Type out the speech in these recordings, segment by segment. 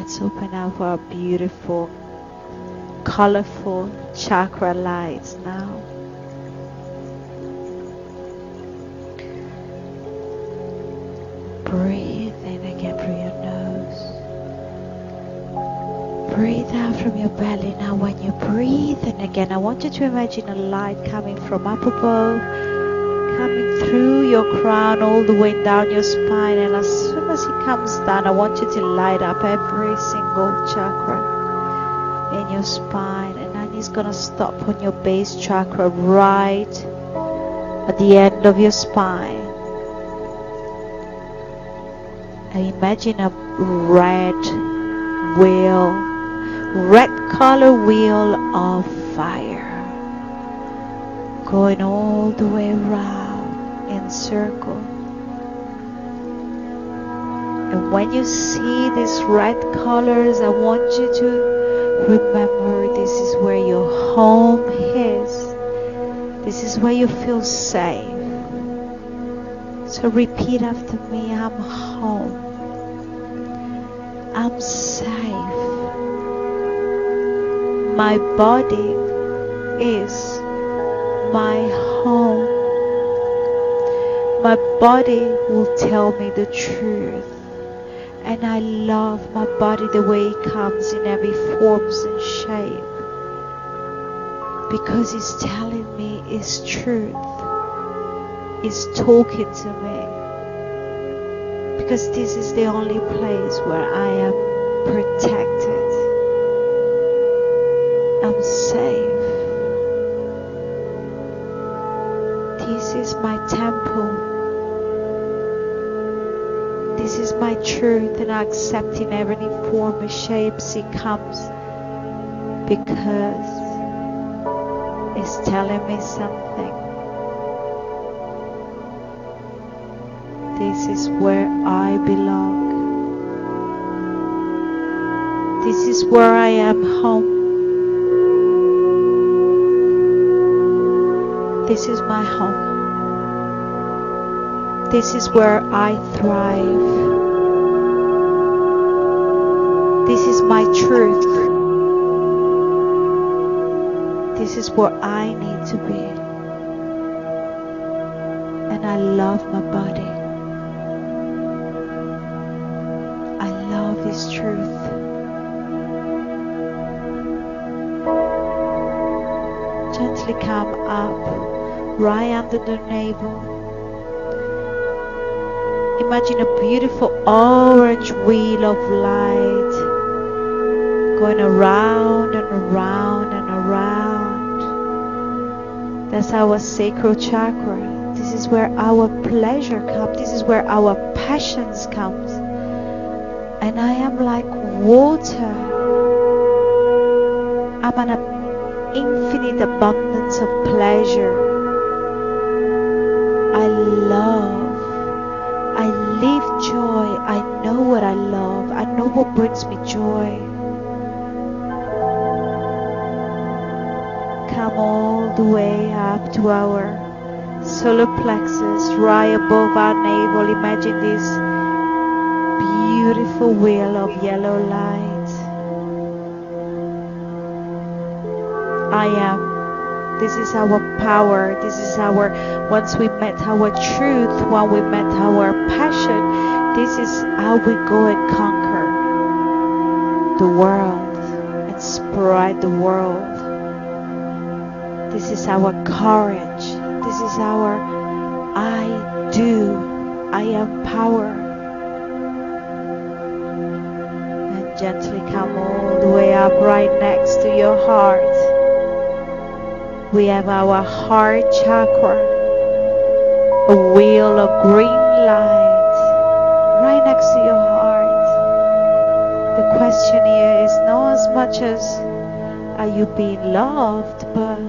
Let's open up our beautiful, colorful chakra lights now. Breathe in again through your nose. Breathe out from your belly. Now when you breathe in again, I want you to imagine a light coming from up above, coming through your crown all the way down your spine, and as soon as it comes down, I want you to light up every single chakra in your spine, and then it's gonna stop on your base chakra right at the end of your spine. And imagine a red color wheel of fire going all the way around in circle. And when you see these red colors, I want you to remember this is where your home is. This is where you feel safe. So repeat after me, I'm home. I'm safe. My body is my home. My body will tell me the truth. And I love my body the way it comes in every forms and shape. Because it's telling me its truth. It's talking to me. Because this is the only place where I am protected. I'm safe. This is my temple. This is my truth, and I accept in every form and shapes it comes, because it's telling me something. This is where I belong. This is where I am home. This is my home. This is where I thrive. This is my truth. This is where I need to be. And I love my body. I love His truth. Gently come up, right under the navel. Imagine a beautiful orange wheel of light going around and around and around. That's our sacral chakra. This is where our pleasure comes. This is where our passions comes. And I am like water. I'm an infinite abundance of pleasure. I love. I live joy. I know what I love. I know what brings me joy. Come all the way up to our solar plexus, right above our navel. Imagine this beautiful wheel of yellow light. I am. This is our power. This is our, once we met our truth, when we met our passion, this is how we go and conquer the world and spread the world. This is our courage. This is our I do. I am power. And gently come all the way up right next to your heart. We have our heart chakra, a wheel of green light right next to your heart. The question here is not as much as are you being loved, but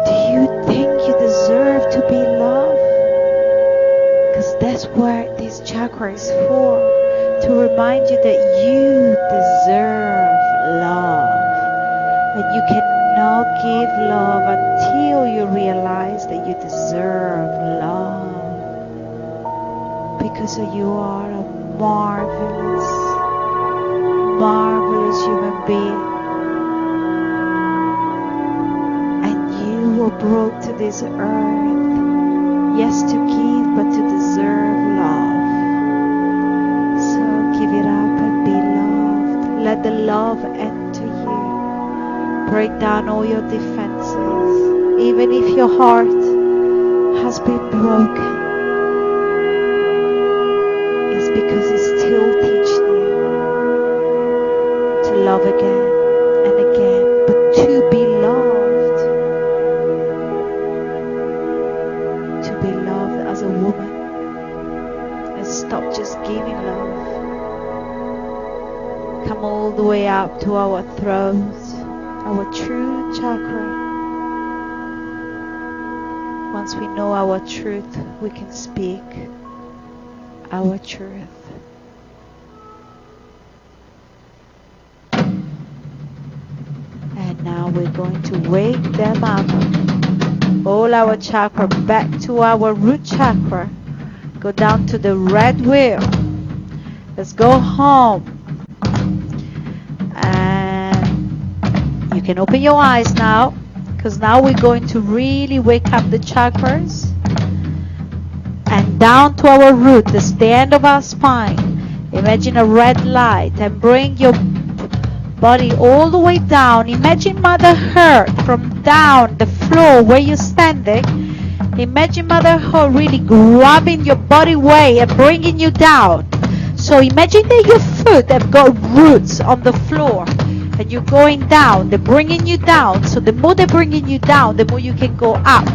do you think you deserve to be loved? Because that's what this chakra is for, to remind you that you deserve love. And you cannot give love until you realize that you deserve love. Because you are a marvelous, marvelous human being. And you were brought to this earth, yes, to give, but to deserve love. So give it up and be loved. Let the love enter you. Break down all your defenses. Even if your heart has been broken, it's because it's still teaching you to love again and again, but to be loved. To be loved as a woman. And stop just giving love. Come all the way up to our throat, our true chakra. Once we know our truth, we can speak our truth. And now we're going to wake them up. All our chakra back to our root chakra. Go down to the red wheel. Let's go home. And you can open your eyes now, because now we're going to really wake up the chakras. And down to our root, that's the end of our spine. Imagine a red light and bring your body all the way down. Imagine Mother Earth from down the floor where you're standing. Imagine Mother Earth really grabbing your body weight and bringing you down. So imagine that your foot have got roots on the floor and you're going down. They're bringing you down. So the more they're bringing you down, the more you can go up.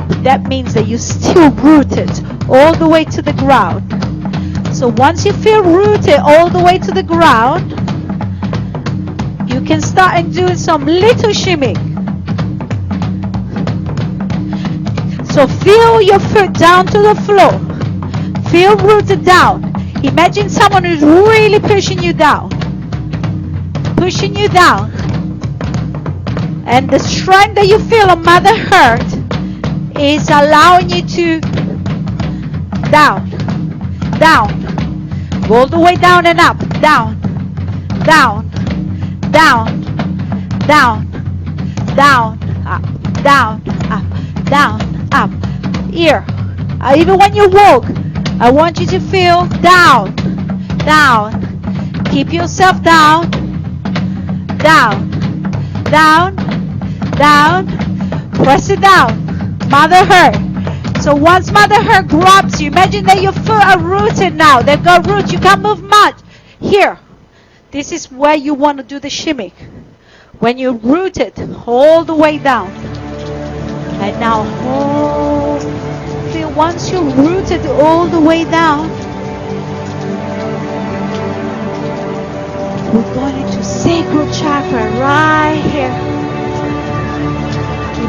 But that means that you're still rooted all the way to the ground. So once you feel rooted all the way to the ground, you can start and doing some little shimmy. So feel your foot down to the floor. Feel rooted down. Imagine someone who's really pushing you down. Pushing you down. And the strength that you feel on Mother Earth is allowing you to down, down, go all the way down and up, down, down, down, down, down, up, down, up, down, up. Here, even when you walk, I want you to feel down, down. Keep yourself down, down, down, down. Press it down. Mother Earth. So once Mother Earth grabs you, imagine that your foot are rooted now. They've got roots. You can't move much. Here. This is where you want to do the shimmy. When you're rooted all the way down. And now hold. Feel once you're rooted all the way down. We're going into sacral chakra right here.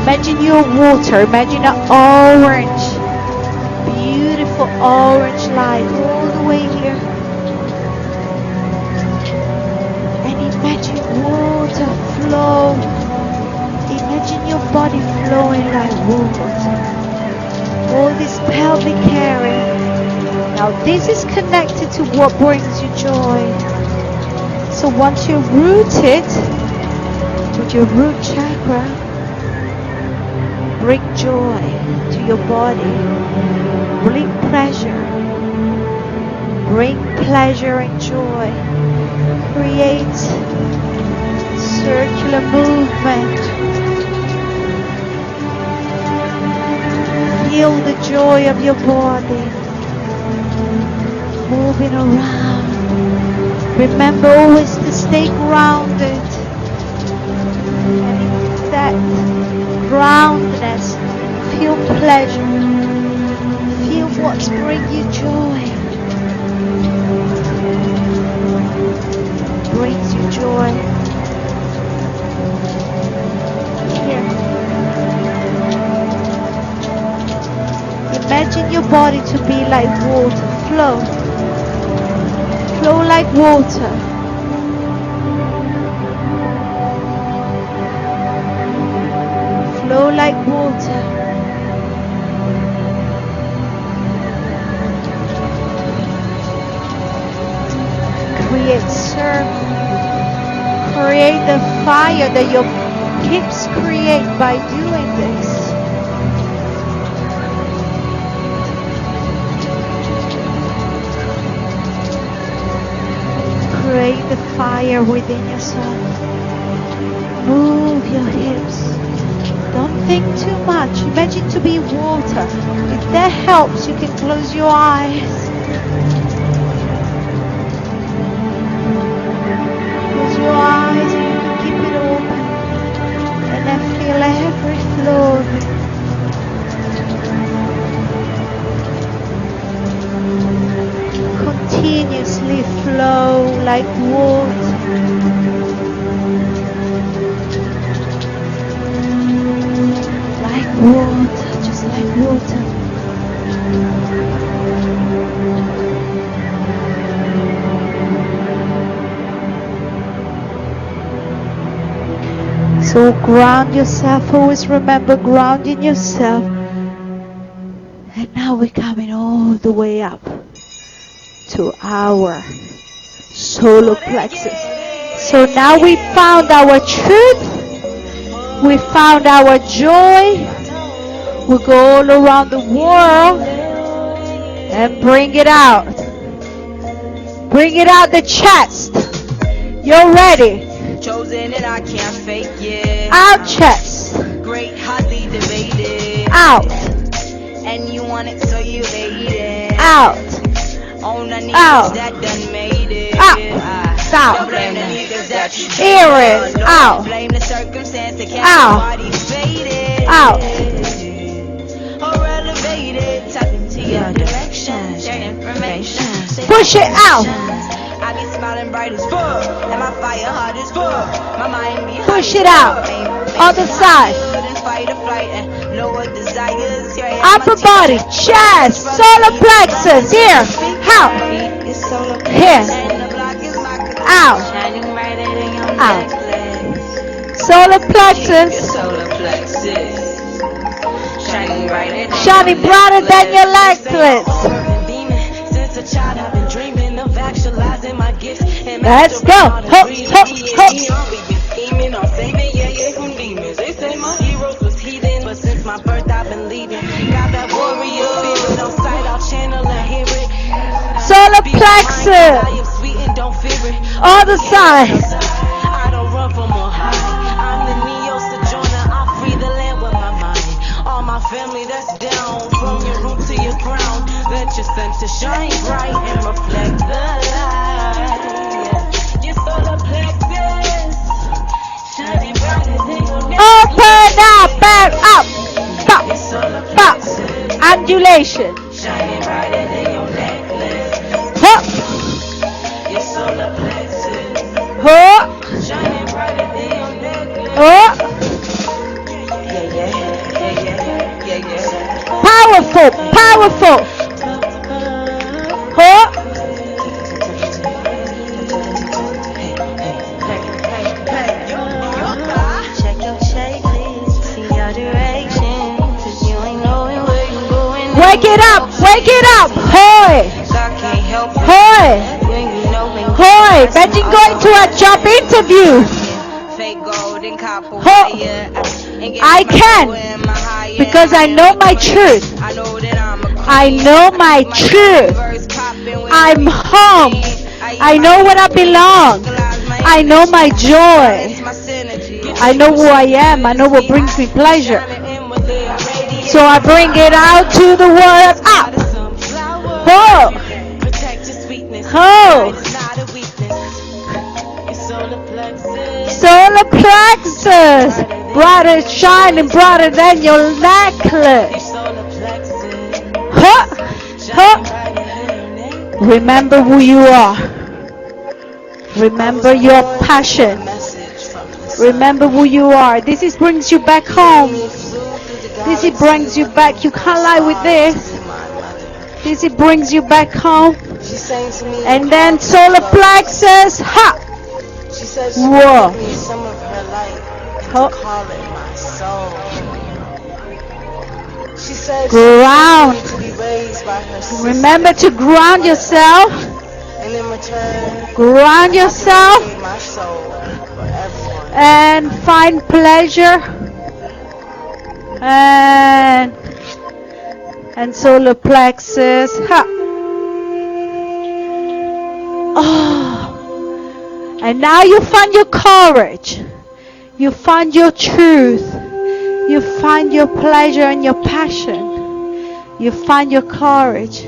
Imagine your water. Imagine an orange, beautiful orange light all the way here. And imagine water flow. Imagine your body flowing like water. All this pelvic area. Now this is connected to what brings you joy. So once you're rooted with your root chakra, bring joy to your body. Bring pleasure. Bring pleasure and joy. Create circular movement. Feel the joy of your body. Moving around. Remember always to stay grounded. And in that groundedness, feel pleasure. Feel what's bringing you joy. Brings you joy. Here. Imagine your body to be like water. Flow. Flow like water. Flow like water. Create circles. create the fire that your hips create by doing this. Create the fire within yourself. Move your hips. Don't think too much. Imagine to be water. If that helps, you can close your eyes. Close your eyes and you can keep it open. And then feel every flow of it. Continuously flow like water. Like water, just like water. So ground yourself, always remember grounding yourself. And now we're coming all the way up to our solar plexus. So now we found our truth, we found our joy. We go all around the world and bring it out. Bring it out the chest. You're ready. Chosen and I can't fake it. Out chest. Great, hotly debated. Out. And you want it, so you ate it. Out. On the niggas Out. that done made it. Out. Don't Out. blame the niggas that you Earrings. Don't Out. blame the circumstance that Out. can't body faded. Out. Or elevated. Tap into your direction. Share information. Push it out. I be smiling bright as fuck, and my fire hot as fuck. My mind be Push it out. Other side. Fight or flight and lower desires. Upper body, chest, solar plexus. Here. Out. Here. Out. Out. Solar plexus. Shining brighter than your necklace. Let's go. Hop, hop, hop. My birth, I've been leaving. Got that warrior spirit on sight, I'll channel and hear it. Solar plexus. Other side. I don't run from a high. I'm the neo sojourner. I free the land with my mind. All my family that's down, from your root to your crown. Let your center shine bright and reflect the light. Your solar plexus shining brighter than your neck. Open up, back up. Pop, pop. Undulation. Shining brighter than your necklace. Hop, Your solar plexus hop, shining brighter than your necklace. hop. Yeah. Powerful, powerful. Hop. Check your checklist, see your direction, 'cause you ain't knowing where you're going. Wake it up, wake it up. Hoy, So I can't help it hoy, when you know when hoy. Imagine going to a job interview. fake gold and copper Ho- wire. I can, because I know my truth. I know that I'm a I know my truth. I'm home. I know where I belong. I know my joy. I know who I am. I know what brings me pleasure. So I bring it out to the world. Up. Ho. Ho. Solar plexus. Brighter, shining brighter than your necklace. Huh. Huh. Remember who you are. Remember your passion. Remember who you are. This is brings you back home. This it brings you back. You can't lie with this. This it brings you back home. And then solar plexus. Ha! Whoa. Ground. Remember to ground yourself. Ground yourself. and find pleasure and solar plexus. Ha. Oh. And now you find your courage. You find your truth. You find your pleasure and your passion. You find your courage.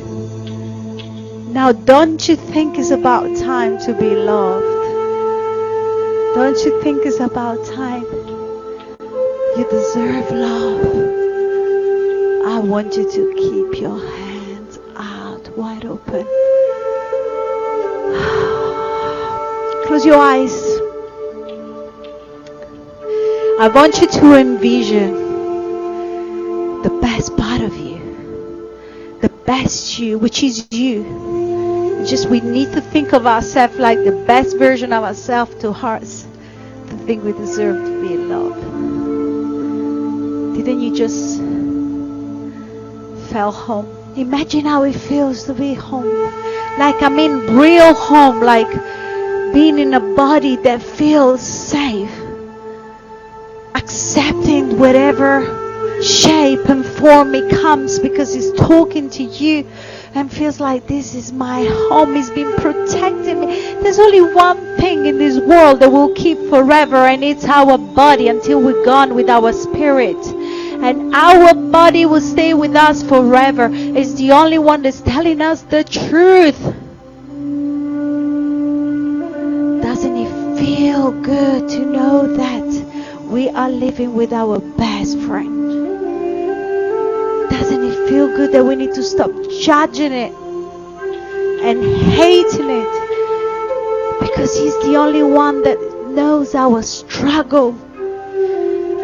Now don't you think it's about time to be loved? Don't you think it's about time? You deserve love. I want you to keep your hands out wide open. Close your eyes. I want you to envision the best part of you. The best you, which is you. Just we need to think of ourselves like the best version of ourselves to hearts. To think we deserve to be loved. Didn't you just feel home? Imagine how it feels to be home. Like I mean real home. Like being in a body that feels safe. Accepting whatever shape and form it comes because it's talking to you and feels like this is my home. It's been protecting me. There's only one thing in this world that will keep forever, and it's our body until we're gone with our spirit. And our body will stay with us forever. It's the only one that's telling us the truth. Doesn't it feel good to know that we are living with our best friend? Doesn't it feel good that we need to stop judging it and hating it? Because he's the only one that knows our struggle.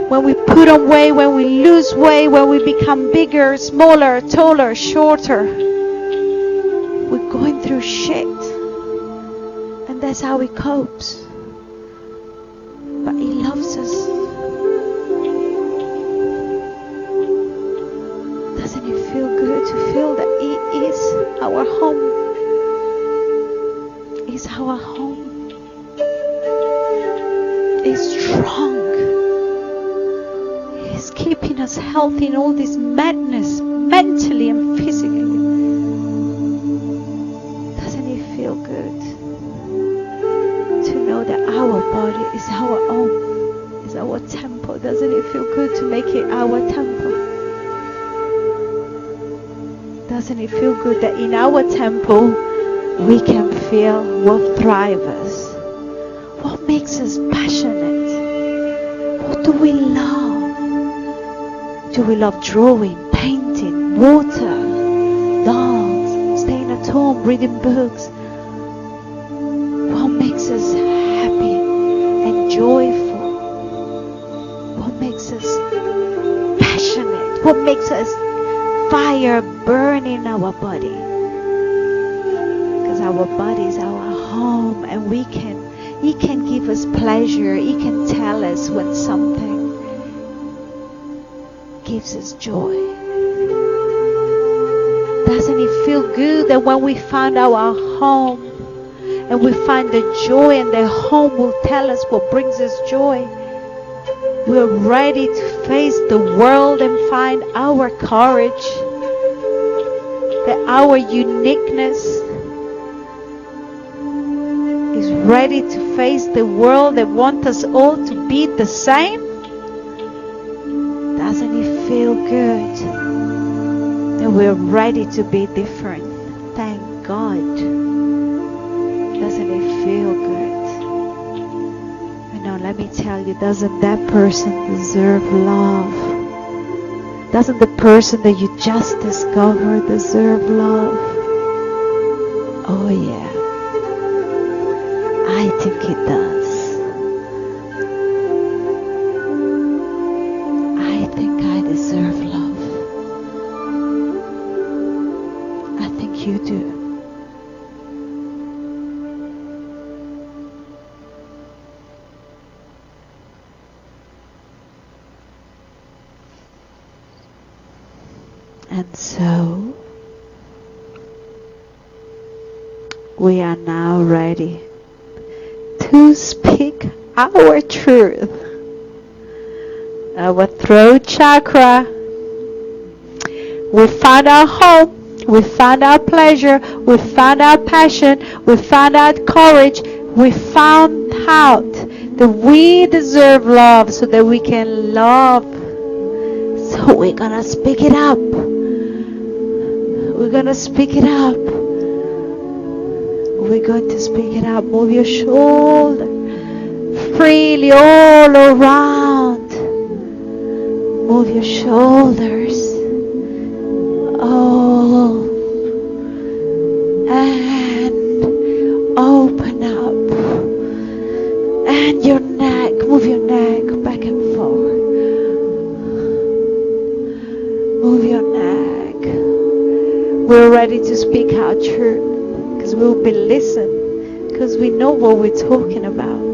When we put on weight, when we lose weight, when we become bigger, smaller, taller, shorter, we're going through shit. And that's how he copes. But he loves us. Doesn't it feel good to feel that he is our home? He's our home. He's strong. He's keeping us healthy in all this madness, mentally and physically. Doesn't it feel good to know that our body is our own, is our temple? Doesn't it feel good to make it our temple? Doesn't it feel good that in our temple we can feel what thrives us? What makes us passionate? What do we love? Do we love drawing, painting, water, dogs, staying at home, reading books? What makes us happy and joyful? What makes us passionate? What makes us fire burning our body? Because our body is our home, and He can give us pleasure. He can tell us when something gives us joy. Doesn't it feel good that when we find our home and we find the joy, and the home will tell us what brings us joy, we're ready to face the world and find our courage, that our uniqueness is ready to face the world that wants us all to be the same? Doesn't it feel good that we're ready to be different? Thank God. Doesn't it feel good? You know, let me tell you, doesn't that person deserve love? Doesn't the person that you just discovered deserve love? Oh yeah, I think it does. I think I deserve love. I think you do. And so, we are now ready to speak our truth. Our throat chakra. We found our home. We found our pleasure. We found our passion. We found our courage. We found out that we deserve love so that we can love. So we're gonna speak it up. We're gonna speak it up. We're going to speak it up. Move your shoulder freely all around. Move your shoulders. Oh, and open up. And your neck. Move your neck back and forth. Move your neck. We're ready to speak our truth. Because we'll be listening, because we know what we're talking about.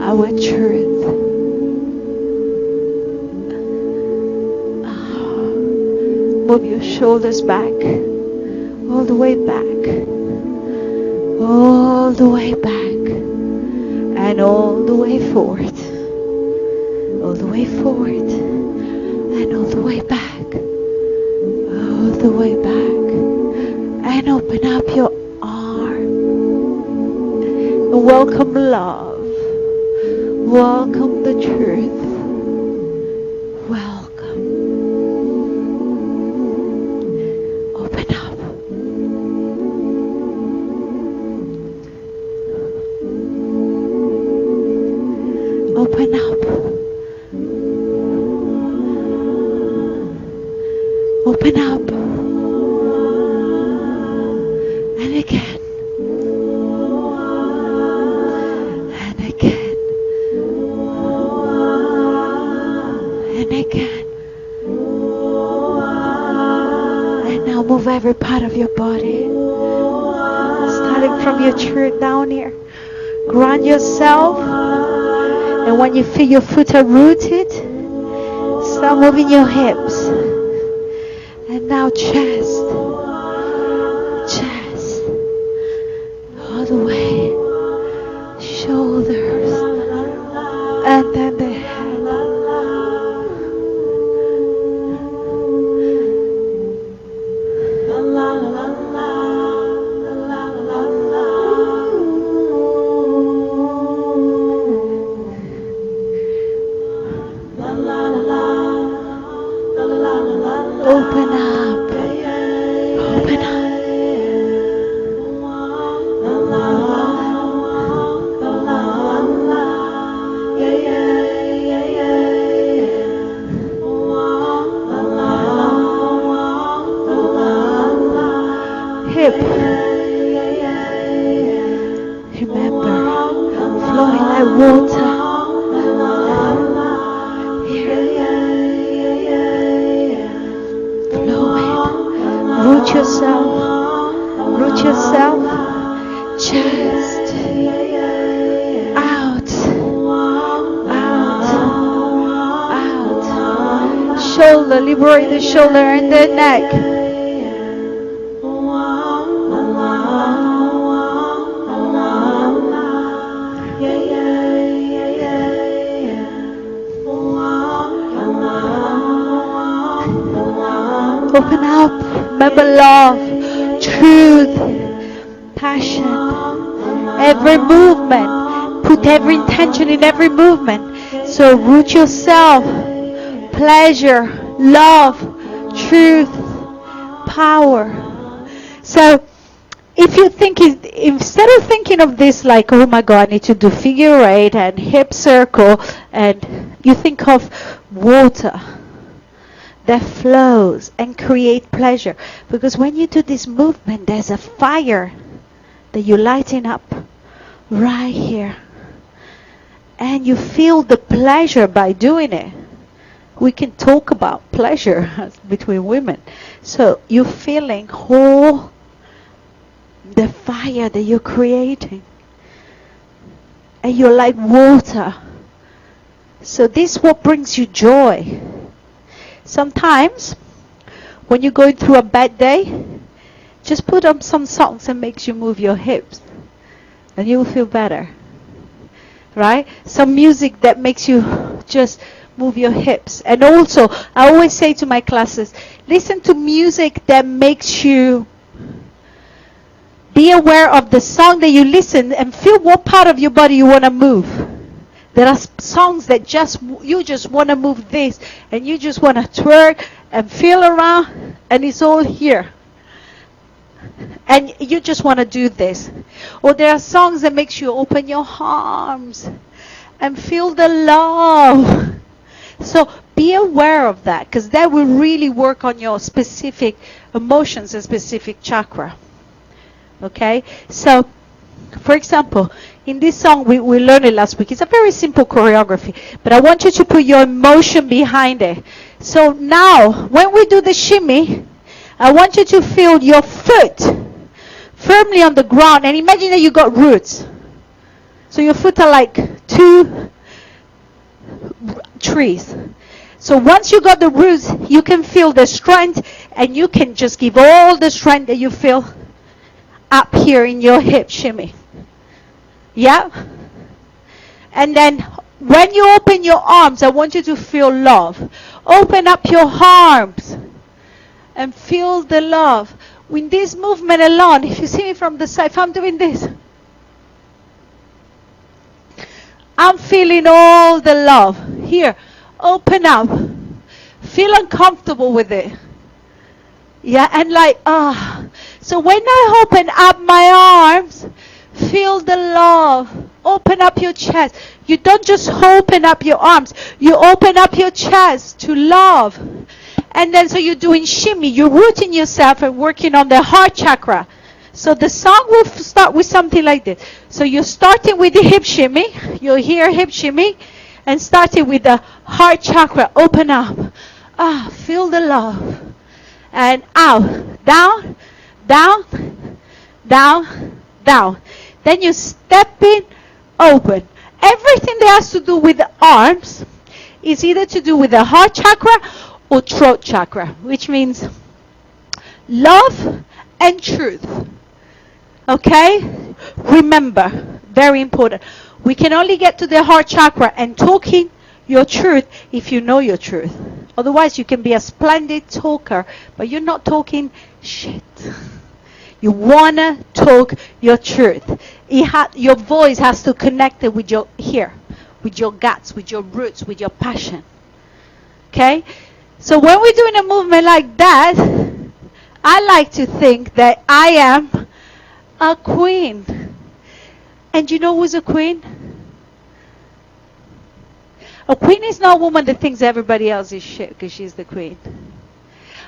Our truth. Move your shoulders back, all the way back, all the way back, and all the way forward, all the way forward, and all the way back, all the way back. And open up your arm. Welcome love. Welcome the truth. Welcome. Open up. Open up. Open up. And again. And again. And again. And now move every part of your body. Starting from your truth down here. Ground yourself. And when you feel your feet are rooted, start moving your hips. And now chest. Chest. All the way. Shoulders. And then the head. Open up. Open up. Hip. Remember, flowing like water. Root yourself, chest, out, shoulder, liberate the shoulder and the neck. Open up. Remember love, truth, passion. Every movement. Put every intention in every movement. So root yourself. Pleasure, love, truth, power. So if you think, instead of thinking of this like, oh my God, I need to do figure eight and hip circle, and you think of water that flows and create pleasure. Because when you do this movement, there's a fire that you're lighting up right here. And you feel the pleasure by doing it. We can talk about pleasure between women. So you're feeling whole the fire that you're creating. And you're like water. So this is what brings you joy. Sometimes, when you're going through a bad day, just put on some songs and makes you move your hips. And you will feel better. right? Some music that makes you just move your hips. And also, I always say to my classes, listen to music that makes you be aware of the song that you listen and feel what part of your body you want to move. There are songs that you just want to move this, and you just want to twerk and feel around, and it's all here. And you just want to do this. Or there are songs that makes you open your arms and feel the love. So be aware of that, because that will really work on your specific emotions and specific chakra. Okay? So, for example, in this song, we learned it last week. It's a very simple choreography, but I want you to put your emotion behind it. So now, when we do the shimmy, I want you to feel your foot firmly on the ground, and imagine that you got roots. So your foot are like two trees. So once you got the roots, you can feel the strength, and you can just give all the strength that you feel up here in your hip shimmy. Yeah? And then when you open your arms, I want you to feel love. Open up your arms and feel the love. With this movement alone, if you see me from the side, if I'm doing this, I'm feeling all the love. Here, open up. Feel uncomfortable with it. Yeah, and like, So when I open up my arms, feel the love. Open up your chest. You don't just open up your arms. You open up your chest to love. And then so you're doing shimmy. You're rooting yourself and working on the heart chakra. So the song will start with something like this. So you're starting with the hip shimmy. You'll hear hip shimmy. And starting with the heart chakra. Open up. Feel the love. And out. Down. Down. Down. Down. Then you step in. Open. Everything that has to do with the arms is either to do with the heart chakra or throat chakra, which means love and truth. Okay? Remember, very important. We can only get to the heart chakra and talking your truth if you know your truth. Otherwise, you can be a splendid talker, but you're not talking shit. You want to talk your truth. Your voice has to connect it with your with your guts, with your roots, with your passion. Okay? So when we're doing a movement like that, I like to think that I am a queen. And you know who's a queen? A queen is not a woman that thinks everybody else is shit because she's the queen.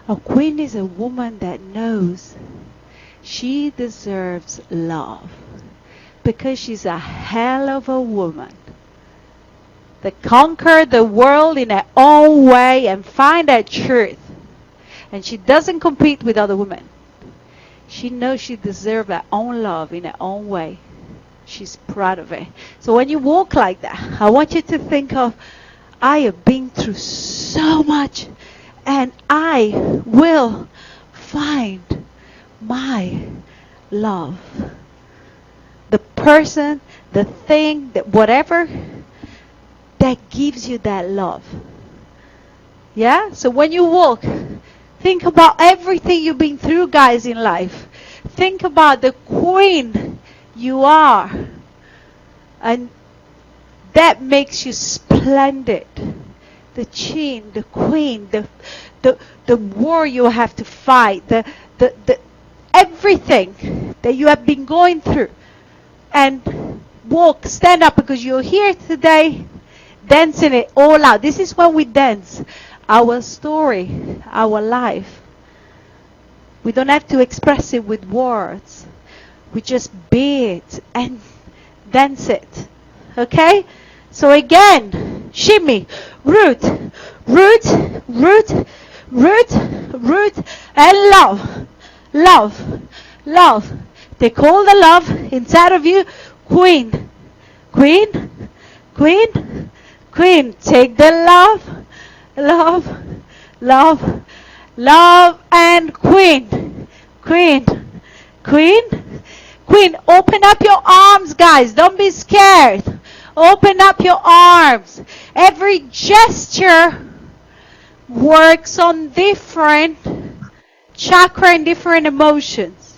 A queen is a woman that knows she deserves love because she's a hell of a woman that conquered the world in her own way and find her truth. And she doesn't compete with other women. She knows she deserves her own love in her own way. She's proud of it. So when you walk like that, I want you to think of, I have been through so much and I will find my love. The person, the thing, that whatever that gives you that love. Yeah? So when you walk, think about everything you've been through, guys, in life. Think about the queen you are. And that makes you splendid. The chin, the queen, the war you have to fight, the everything that you have been going through. And walk, stand up, because you're here today dancing it all out. This is when we dance our story, our life. We don't have to express it with words. We just be it and dance it. Okay? So again, shimmy, root, root, root, root, root, and love. Love, love. Take all the love inside of you. Queen, queen, queen, queen. Take the love, love, love, love, and queen, queen, queen, queen. Open up your arms, guys. Don't be scared. Open up your arms. Every gesture works on different chakra and different emotions.